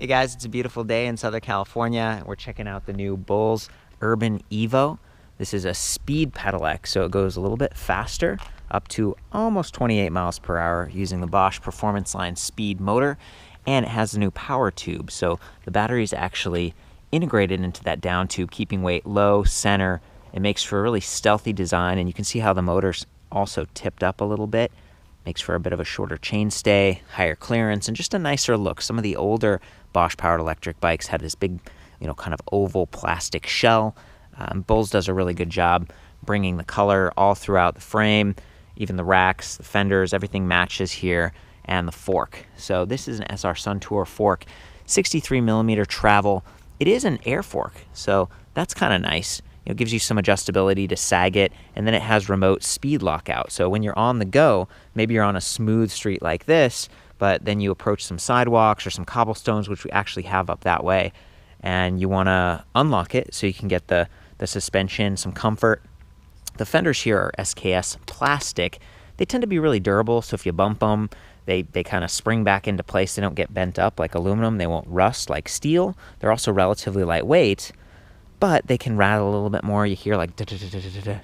Hey guys, it's a beautiful day in Southern California. We're checking out the new BULLS Urban EVO. This is a speed pedelec, so it goes a little bit faster, up to almost 28 miles per hour using the Bosch Performance Line speed motor, and it has a new Powertube, so the battery is actually integrated into that down tube, keeping weight low, center. It makes for a really stealthy design, and you can see how the motor's also tipped up a little bit. Makes for a bit of a shorter chainstay, higher clearance, and just a nicer look. Some of the older Bosch powered electric bikes had this big, kind of oval plastic shell. BULLS does a really good job bringing the color all throughout the frame, even the racks, the fenders, everything matches here, and the fork. So this is an SR Sun Tour fork, 63 millimeter travel. It is an air fork, so that's kind of nice. It gives you some adjustability to sag it, and then it has remote speed lockout. So when you're on the go, maybe you're on a smooth street like this, but then you approach some sidewalks or some cobblestones, which we actually have up that way, and you want to unlock it so you can get the suspension, some comfort. The fenders here are SKS plastic. They tend to be really durable, so if you bump them, they kind of spring back into place. They don't get bent up like aluminum. They won't rust like steel. They're also relatively lightweight, but they can rattle a little bit more. You hear like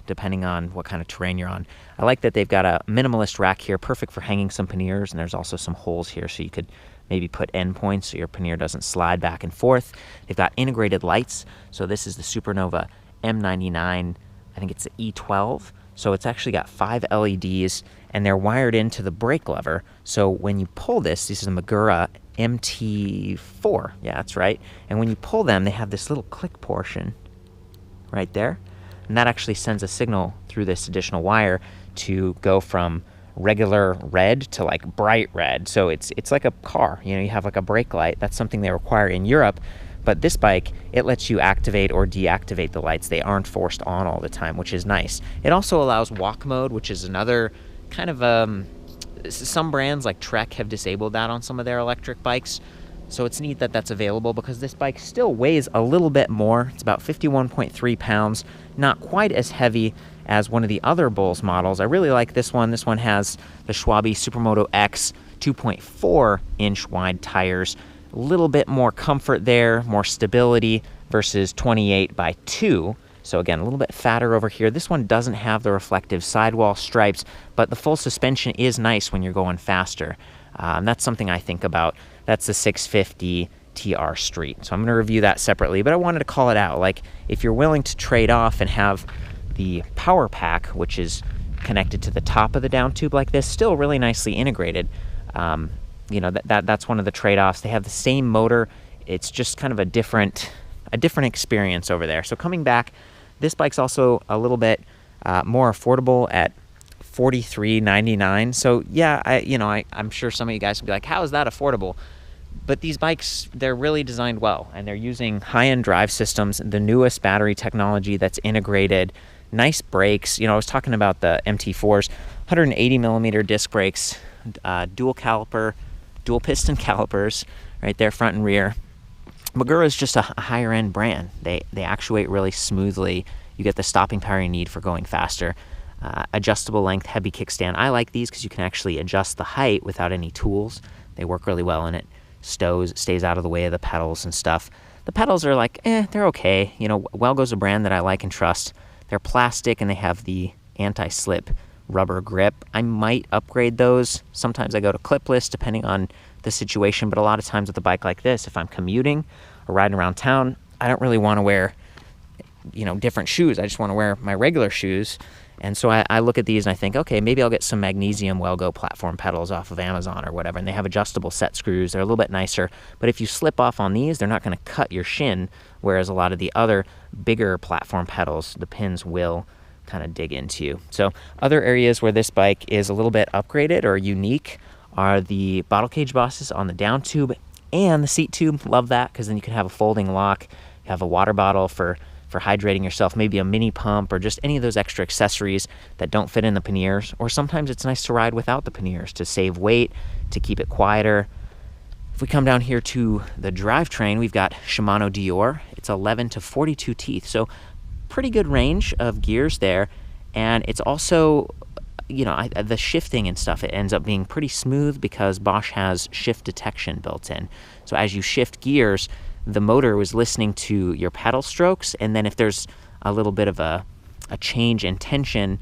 depending on what kind of terrain you're on. I like that they've got a minimalist rack here, perfect for hanging some panniers, and there's also some holes here so you could maybe put end points so your pannier doesn't slide back and forth. They've got integrated lights, so this is the Supernova M99, I think it's the E12, so it's actually got 5 LEDs, and they're wired into the brake lever, so when you pull this is a Magura MT4, yeah, that's right. And when you pull them, they have this little click portion right there, and that actually sends a signal through this additional wire to go from regular red to like bright red. So it's like a car, you have like a brake light. That's something they require in Europe, but this bike, it lets you activate or deactivate the lights. They aren't forced on all the time, which is nice. It also allows walk mode, which is another kind of some brands like Trek have disabled that on some of their electric bikes, so it's neat that that's available because this bike still weighs a little bit more. It's about 51.3 pounds, not quite as heavy as one of the other BULLS models. I really like this one. This one has the Schwalbe Supermoto X 2.4 inch wide tires, a little bit more comfort there, more stability versus 28 by 2. So again, a little bit fatter over here. This one doesn't have the reflective sidewall stripes, but the full suspension is nice when you're going faster. That's something I think about. That's the 650 TR Street. So I'm going to review that separately, but I wanted to call it out. Like, if you're willing to trade off and have the power pack, which is connected to the top of the down tube like this, still really nicely integrated, that's one of the trade-offs. They have the same motor. It's just kind of a different experience over there. So coming back, this bike's also a little bit more affordable at $43.99. So yeah, I'm sure some of you guys will be like, how is that affordable? But these bikes, they're really designed well, and they're using high-end drive systems, the newest battery technology that's integrated, nice brakes. I was talking about the MT4s, 180 millimeter disc brakes, dual piston calipers right there, front and rear. Magura is just a higher end brand. They actuate really smoothly. You get the stopping power you need for going faster. Adjustable length heavy kickstand. I like these because you can actually adjust the height without any tools. They work really well, and it stays out of the way of the pedals and stuff. The pedals are like, they're okay. Welgo's a brand that I like and trust. They're plastic, and they have the anti-slip rubber grip. I might upgrade those. Sometimes I go to clipless depending on the situation, but a lot of times with a bike like this, if I'm commuting or riding around town, I don't really want to wear different shoes. I just want to wear my regular shoes. And so I look at these and I think, okay, maybe I'll get some magnesium Welgo platform pedals off of Amazon or whatever, and they have adjustable set screws. They're a little bit nicer, but if you slip off on these, they're not going to cut your shin, whereas a lot of the other bigger platform pedals, the pins will kind of dig into you. So other areas where this bike is a little bit upgraded or unique are the bottle cage bosses on the down tube and the seat tube. Love that, because then you can have a folding lock, you have a water bottle for hydrating yourself, maybe a mini pump, or just any of those extra accessories that don't fit in the panniers. Or sometimes it's nice to ride without the panniers to save weight, to keep it quieter. If we come down here to the drivetrain, we've got Shimano Dior. It's 11 to 42 teeth, so pretty good range of gears there. And it's also the shifting and stuff, it ends up being pretty smooth because Bosch has shift detection built in. So as you shift gears, the motor was listening to your pedal strokes, and then if there's a little bit of a change in tension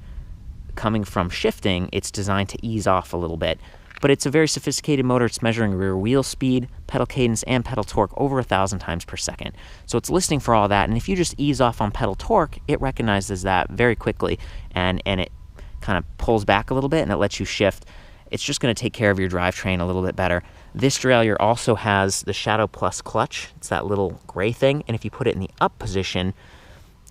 coming from shifting, it's designed to ease off a little bit. But it's a very sophisticated motor. It's measuring rear wheel speed, pedal cadence, and pedal torque over 1,000 times per second. So it's listening for all that, and if you just ease off on pedal torque, it recognizes that very quickly, and it kind of pulls back a little bit, and it lets you shift. It's just going to take care of your drivetrain a little bit better. This derailleur also has the Shadow Plus clutch. It's that little gray thing, and if you put it in the up position,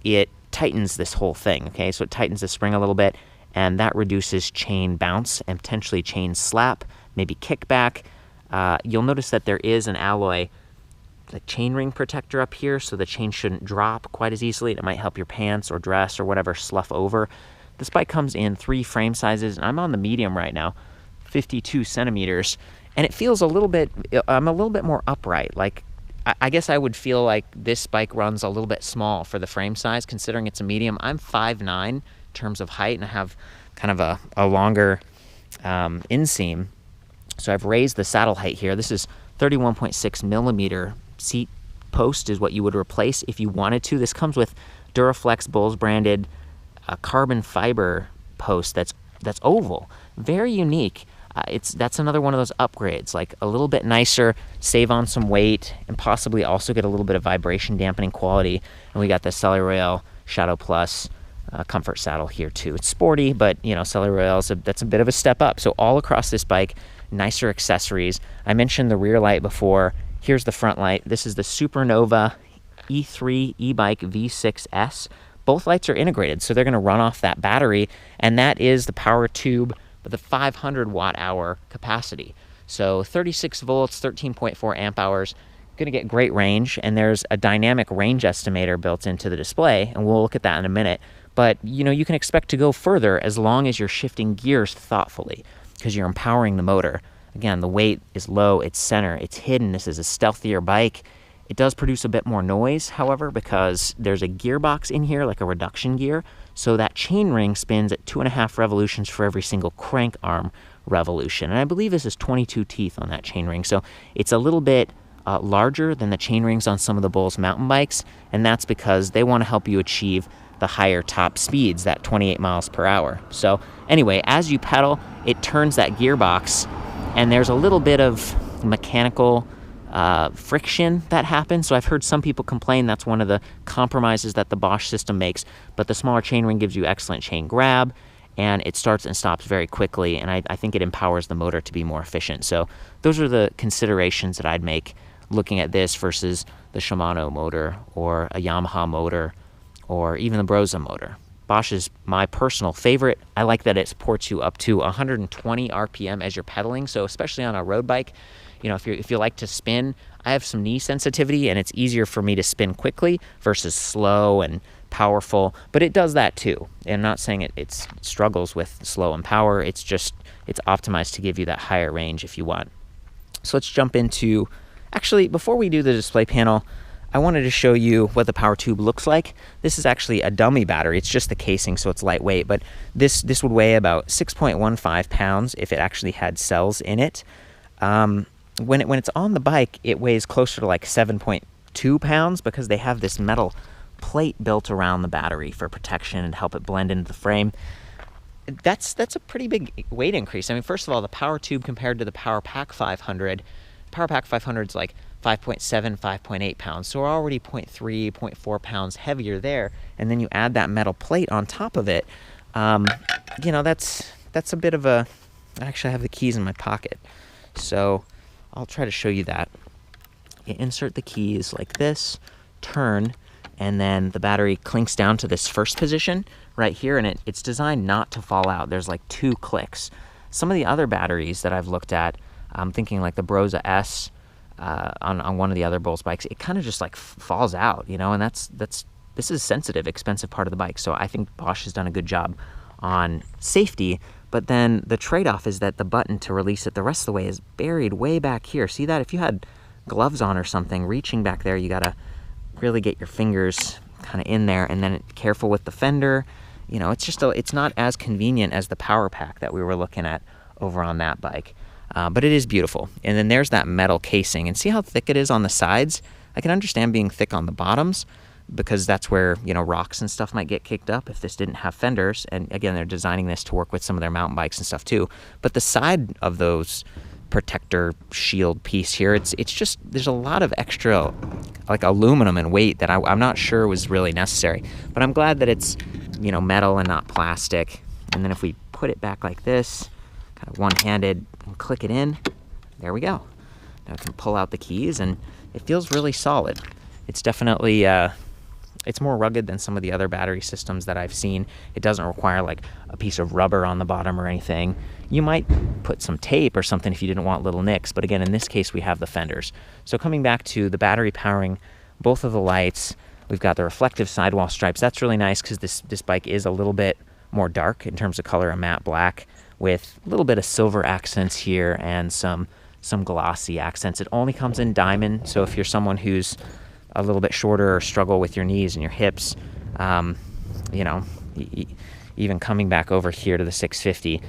it tightens this whole thing, okay? So it tightens the spring a little bit, and that reduces chain bounce and potentially chain slap, maybe kickback. You'll notice that there is an alloy, like chainring protector up here, so the chain shouldn't drop quite as easily. It might help your pants or dress or whatever slough over. This bike comes in 3 frame sizes, and I'm on the medium right now, 52 centimeters, and it feels a little bit, I'm a little bit more upright. Like, I guess I would feel like this bike runs a little bit small for the frame size, considering it's a medium. I'm 5'9", terms of height, and I have kind of a longer inseam, so I've raised the saddle height here. This is 31.6 millimeter seat post is what you would replace if you wanted to. This comes with Duraflex BULLS branded carbon fiber post that's oval, very unique. That's another one of those upgrades, like a little bit nicer, save on some weight, and possibly also get a little bit of vibration dampening quality. And we got the Celeroyale Shadow Plus comfort saddle here too. It's sporty, but Celeroyale that's a bit of a step up. So all across this bike, nicer accessories. I mentioned the rear light before. Here's the front light. This is the Supernova E3 e-bike V6S. Both lights are integrated, so they're going to run off that battery, and that is the Powertube with a 500 watt hour capacity. So 36 volts, 13.4 amp hours. Going to get great range, and there's a dynamic range estimator built into the display, and we'll look at that in a minute. But you can expect to go further as long as you're shifting gears thoughtfully, because you're empowering the motor. Again, the weight is low, it's center, it's hidden. This is a stealthier bike. It does produce a bit more noise, however, because there's a gearbox in here, like a reduction gear, so that chainring spins at 2.5 revolutions for every single crank arm revolution. And I believe this is 22 teeth on that chainring, so it's a little bit larger than the chainrings on some of the BULLS mountain bikes, and that's because they want to help you achieve the higher top speeds, that 28 miles per hour. So anyway, as you pedal, it turns that gearbox, and there's a little bit of mechanical friction that happens. So I've heard some people complain that's one of the compromises that the Bosch system makes, but the smaller chainring gives you excellent chain grab, and it starts and stops very quickly, and I think it empowers the motor to be more efficient. So those are the considerations that I'd make looking at this versus the Shimano motor or a Yamaha motor or even the Brose motor. Bosch is my personal favorite. I like that it supports you up to 120 RPM as you're pedaling, so especially on a road bike, if you like to spin, I have some knee sensitivity, and it's easier for me to spin quickly versus slow and powerful, but it does that too. And I'm not saying it struggles with slow and power, it's optimized to give you that higher range if you want. So let's jump into, actually, before we do the display panel, I wanted to show you what the Powertube looks like. This is actually a dummy battery. It's just the casing, so it's lightweight, but this would weigh about 6.15 pounds if it actually had cells in it. When it's on the bike, it weighs closer to like 7.2 pounds because they have this metal plate built around the battery for protection and help it blend into the frame. That's a pretty big weight increase. I mean, first of all, the Powertube compared to the PowerPack 500, PowerPack 500 is like 5.7, 5.8 pounds. So we're already 0.3, 0.4 pounds heavier there. And then you add that metal plate on top of it. That's a bit of a, actually I have the keys in my pocket. So I'll try to show you that. You insert the keys like this, turn, and then the battery clinks down to this first position right here, and it's designed not to fall out. There's like 2 clicks. Some of the other batteries that I've looked at, I'm thinking like the Brose S on one of the other BULLS bikes, it kind of just like falls out, and this is a sensitive, expensive part of the bike. So I think Bosch has done a good job on safety, but then the trade-off is that the button to release it the rest of the way is buried way back here. See that? If you had gloves on or something, reaching back there, you gotta really get your fingers kind of in there, and then careful with the fender. you know, it's not as convenient as the power pack that we were looking at over on that bike. But it is beautiful. And then there's that metal casing, and see how thick it is on the sides? I can understand being thick on the bottoms because that's where, you know, rocks and stuff might get kicked up if this didn't have fenders. And again, they're designing this to work with some of their mountain bikes and stuff too. But the side of those protector shield piece here, it's just, there's a lot of extra like aluminum and weight that I'm not sure was really necessary. But I'm glad that it's, you know, metal and not plastic. And then if we put it back like this, kind of one-handed, and click it in, there we go. Now I can pull out the keys and it feels really solid. It's definitely it's more rugged than some of the other battery systems that I've seen. It doesn't require like a piece of rubber on the bottom or anything. You might put some tape or something if you didn't want little nicks, but again, in this case, we have the fenders. So coming back to the battery powering both of the lights, we've got the reflective sidewall stripes. That's really nice because this bike is a little bit more dark in terms of color, a matte black with a little bit of silver accents here and some glossy accents. It only comes in diamond, so if you're someone who's a little bit shorter or struggle with your knees and your hips, you know, even coming back over here to the 650,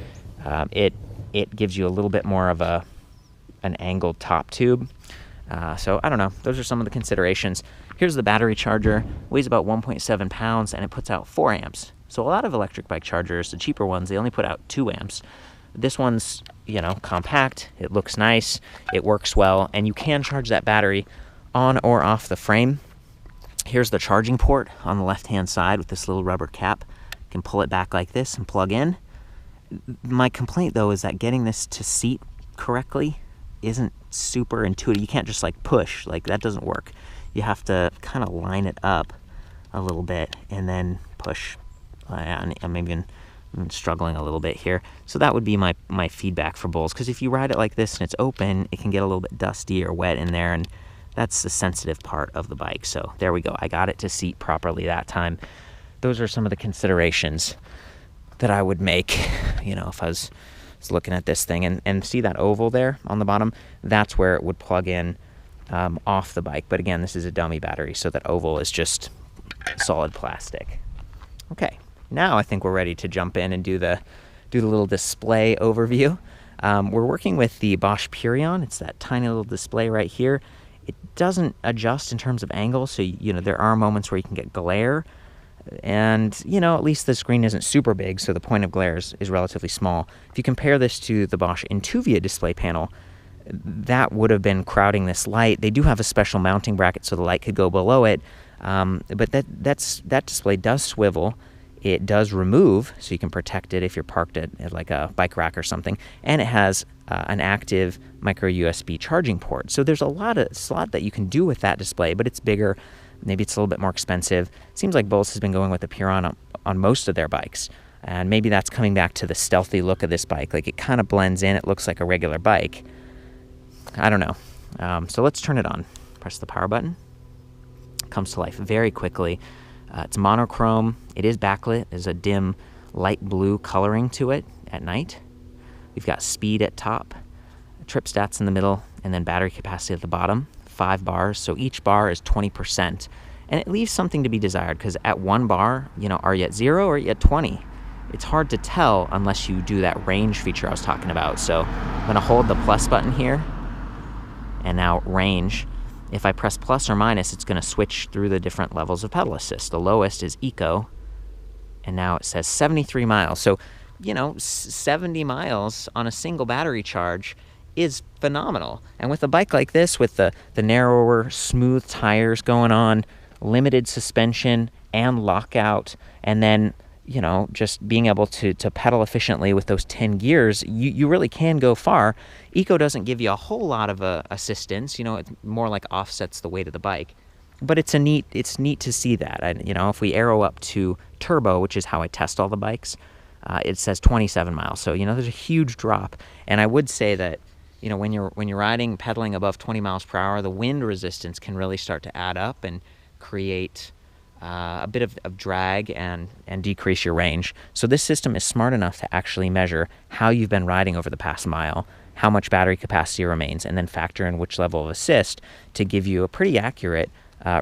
it gives you a little bit more of an angled top tube. So I don't know, those are some of the considerations. Here's the battery charger, weighs about 1.7 pounds and it puts out 4 amps. So a lot of electric bike chargers, the cheaper ones, they only put out 2 amps. This one's, you know, compact, it looks nice, it works well, and you can charge that battery on or off the frame. Here's the charging port on the left-hand side with this little rubber cap. You can pull it back like this and plug in. My complaint, though, is that getting this to seat correctly isn't super intuitive. You can't just like push, like that doesn't work. You have to kind of line it up a little bit and then push. I'm even struggling a little bit here. So that would be my feedback for BULLS, because if you ride it like this and it's open, it can get a little bit dusty or wet in there, and that's the sensitive part of the bike. So there we go. I got it to seat properly that time. Those are some of the considerations that I would make, you know, if I was looking at this thing. And see that oval there on the bottom? That's where it would plug in off the bike. But again, this is a dummy battery, so that oval is just solid plastic. Okay, now I think we're ready to jump in and do the little display overview. We're working with the Bosch Purion. It's that tiny little display right here. It doesn't adjust in terms of angle, so, you know, there are moments where you can get glare, and, you know, at least the screen isn't super big, so the point of glare is relatively small. If you compare this to the Bosch Intuvia display panel, that would have been crowding this light. They do have a special mounting bracket so the light could go below it, but that display does swivel. It does remove, so you can protect it if you're parked at like a bike rack or something, and it has an active micro USB charging port. So there's a lot that you can do with that display, but it's bigger. Maybe it's a little bit more expensive. Seems like BULLS has been going with the Purion on most of their bikes, and maybe that's coming back to the stealthy look of this bike. Like, it kind of blends in. It looks like a regular bike. I don't know. So let's turn it on. Press the power button. It comes to life very quickly. It's monochrome. It is backlit. There's a dim light blue coloring to it at night. We've got speed at top, trip stats in the middle, and then battery capacity at the bottom. 5 bars, so each bar is 20%. And it leaves something to be desired, because at 1 bar, you know, are you at 0 or are you at 20? It's hard to tell unless you do that range feature I was talking about. So I'm gonna hold the plus button here, and now range. If I press plus or minus, it's gonna switch through the different levels of pedal assist. The lowest is eco, and now it says 73 miles. So, you know, 70 miles on a single battery charge is phenomenal. And with a bike like this, with the narrower, smooth tires going on, limited suspension and lockout, and then, you know, just being able to pedal efficiently with those 10 gears, you really can go far. Eco doesn't give you a whole lot of assistance. You know, it more like offsets the weight of the bike. But it's neat to see that. You know, if we arrow up to turbo, which is how I test all the bikes, it says 27 miles. So, you know, there's a huge drop. And I would say that, you know, when you're riding, pedaling above 20 miles per hour, the wind resistance can really start to add up and create a bit of drag and decrease your range. So this system is smart enough to actually measure how you've been riding over the past mile, how much battery capacity remains, and then factor in which level of assist to give you a pretty accurate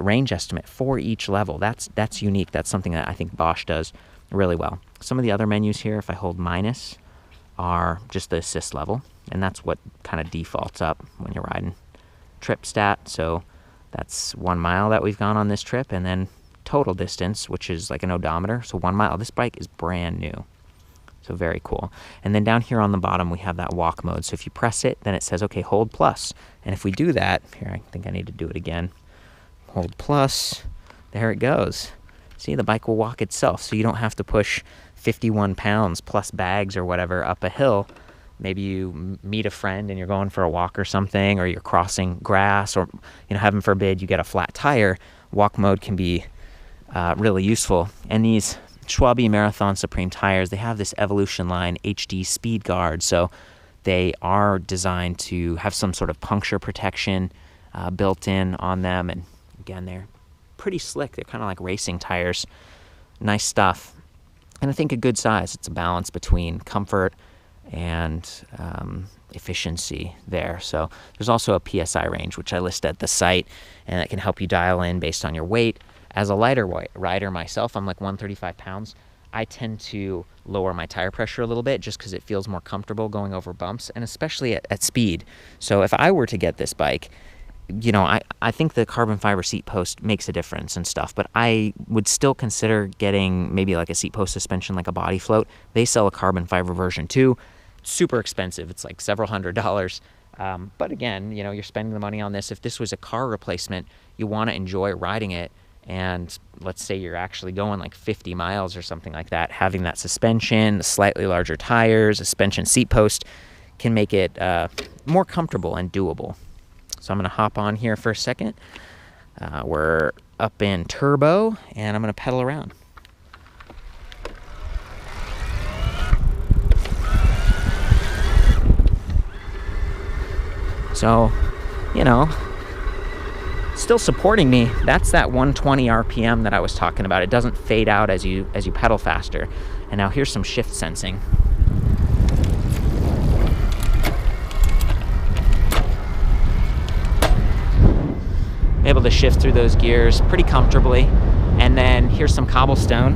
range estimate for each level. That's unique. That's something that I think Bosch does really well. Some of the other menus here, if I hold minus, are just the assist level, and that's what kind of defaults up when you're riding. Trip stat, so that's 1 mile that we've gone on this trip, and then total distance, which is like an odometer, so 1 mile. This bike is brand new, so very cool. And then down here on the bottom, we have that walk mode, so if you press it, then it says, okay, hold plus. And if we do that, here, I think I need to do it again. Hold plus, there it goes. See, the bike will walk itself, so you don't have to push 51 pounds plus bags or whatever up a hill. Maybe you meet a friend and you're going for a walk or something, or you're crossing grass, or, you know, heaven forbid you get a flat tire. Walk mode can be really useful. And these Schwalbe Marathon Supreme tires, they have this Evolution Line HD speed guard, so they are designed to have some sort of puncture protection built in on them. And again, they're pretty slick. They're kind of like racing tires. Nice stuff. And I think a good size. It's a balance between comfort and efficiency there. So there's also a Psi range, which I list at the site, and it can help you dial in based on your weight. As a lighter rider myself, I'm like 135 pounds. I tend to lower my tire pressure a little bit just because it feels more comfortable going over bumps, and especially at speed. So if I were to get this bike, you know, I think the carbon fiber seat post makes a difference and stuff, but I would still consider getting maybe like a seat post suspension, like a body float. They sell a carbon fiber version too. Super expensive. It's like several $100s. But again, you know, you're spending the money on this. If this was a car replacement, you want to enjoy riding it. And let's say you're actually going like 50 miles or something like that, having that suspension, the slightly larger tires, suspension seat post can make it more comfortable and doable. So I'm going to hop on here for a second. We're up in turbo, and I'm going to pedal around. So, you know, still supporting me. That's that 120 RPM that I was talking about. It doesn't fade out as you pedal faster. And now here's some shift sensing. I'm able to shift through those gears pretty comfortably. And then here's some cobblestone.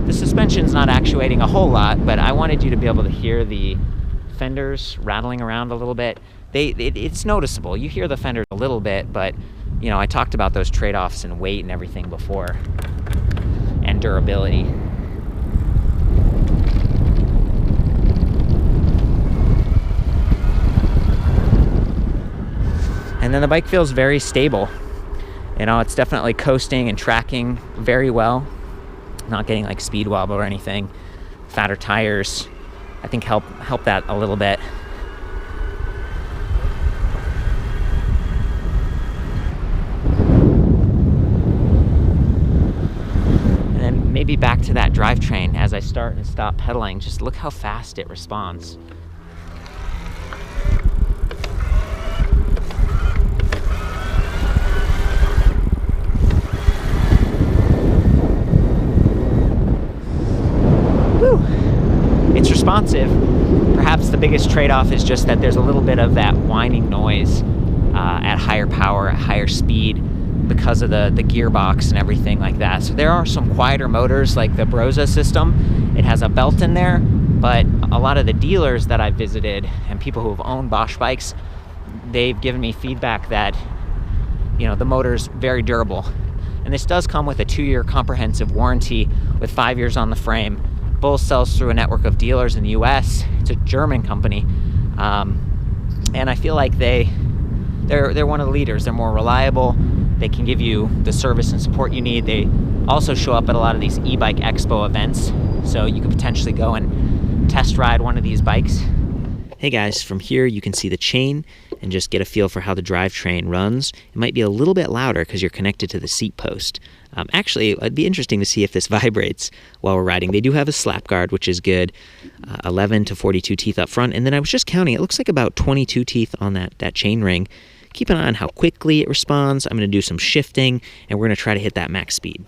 The suspension's not actuating a whole lot, but I wanted you to be able to hear the fenders rattling around a little bit. It's noticeable. You hear the fenders a little bit, but you know, I talked about those trade-offs in weight and everything before, and durability. And then the bike feels very stable. You know, it's definitely coasting and tracking very well. Not getting like speed wobble or anything. Fatter tires, I think help that a little bit. And then maybe back to that drivetrain as I start and stop pedaling. Just look how fast it responds. It's responsive. Perhaps the biggest trade-off is just that there's a little bit of that whining noise at higher power, at higher speed, because of the gearbox and everything like that. So there are some quieter motors like the Broza system. It has a belt in there, but a lot of the dealers that I've visited and people who have owned Bosch bikes, they've given me feedback that, you know, the motor's very durable. And this does come with a 2-year comprehensive warranty with 5 years on the frame. BULLS sells through a network of dealers in the US. It's a German company. And I feel like they're one of the leaders. They're more reliable. They can give you the service and support you need. They also show up at a lot of these e-bike expo events. So you could potentially go and test ride one of these bikes. Hey guys, from here you can see the chain and just get a feel for how the drivetrain runs. It might be a little bit louder because you're connected to the seat post. Actually, it'd be interesting to see if this vibrates while we're riding. They do have a slap guard, which is good. 11 to 42 teeth up front. And then I was just counting, it looks like about 22 teeth on that chain ring. Keep an eye on how quickly it responds. I'm going to do some shifting, and we're going to try to hit that max speed.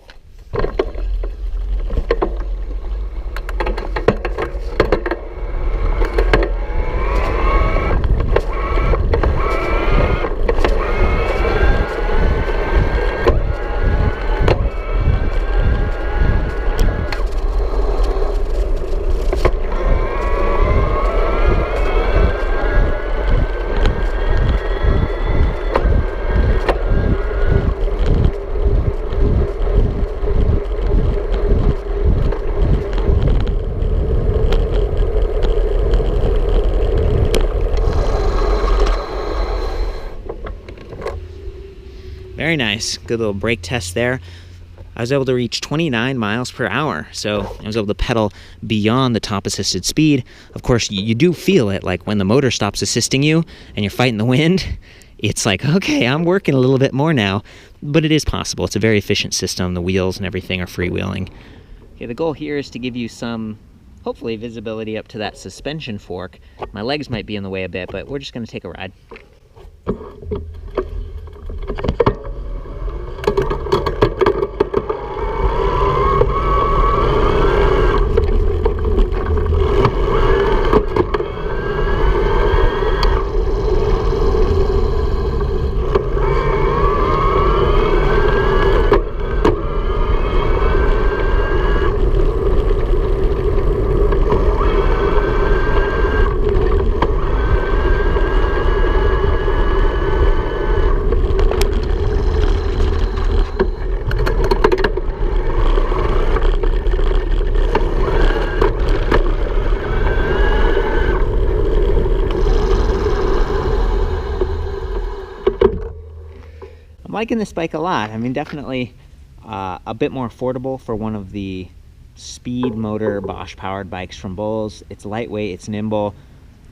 Very nice. Good little brake test there. I was able to reach 29 miles per hour, so I was able to pedal beyond the top assisted speed. Of course, you do feel it, like when the motor stops assisting you and you're fighting the wind, it's like, okay, I'm working a little bit more now, but it is possible. It's a very efficient system. The wheels and everything are freewheeling. Okay, the goal here is to give you some, hopefully, visibility up to that suspension fork. My legs might be in the way a bit, but we're just going to take a ride. I'm liking this bike a lot. I mean, definitely a bit more affordable for one of the speed motor Bosch powered bikes from BULLS. It's lightweight, it's nimble,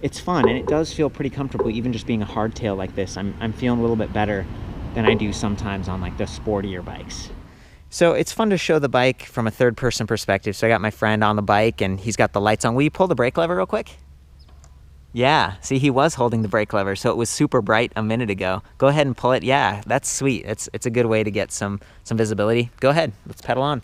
it's fun, and it does feel pretty comfortable even just being a hardtail like this. I'm feeling a little bit better than I do sometimes on like the sportier bikes. So it's fun to show the bike from a third person perspective. So I got my friend on the bike and he's got the lights on. Will you pull the brake lever real quick? Yeah, see, he was holding the brake lever, so it was super bright a minute ago. Go ahead and pull it. Yeah, that's sweet. It's a good way to get some visibility. Go ahead, let's pedal on.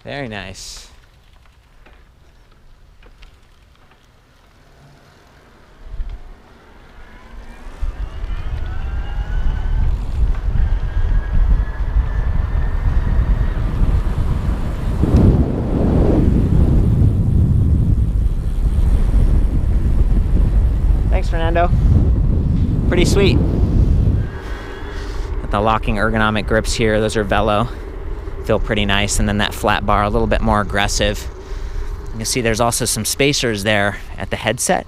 Very nice. Thanks, Fernando. Pretty sweet. Got the locking ergonomic grips here. Those are Velo. Feel pretty nice, and then that flat bar a little bit more aggressive. You can see there's also some spacers there at the headset,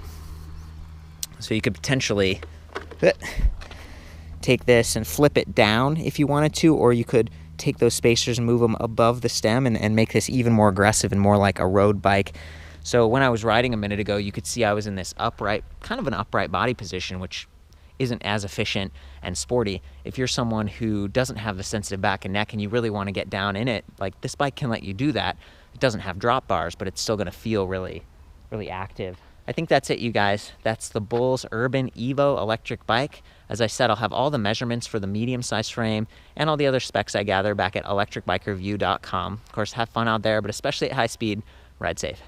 so you could potentially take this and flip it down if you wanted to, or you could take those spacers and move them above the stem and make this even more aggressive and more like a road bike. So when I was riding a minute ago, you could see I was in this upright, kind of an upright body position, which isn't as efficient and sporty. If you're someone who doesn't have the sensitive back and neck and you really want to get down in it, like this bike can let you do that. It doesn't have drop bars, but it's still going to feel really, really active. I think that's it, you guys. That's the BULLS Urban EVO electric bike. As I said, I'll have all the measurements for the medium-sized frame and all the other specs I gather back at ElectricBikeReview.com. Of course, have fun out there, but especially at high speed, ride safe.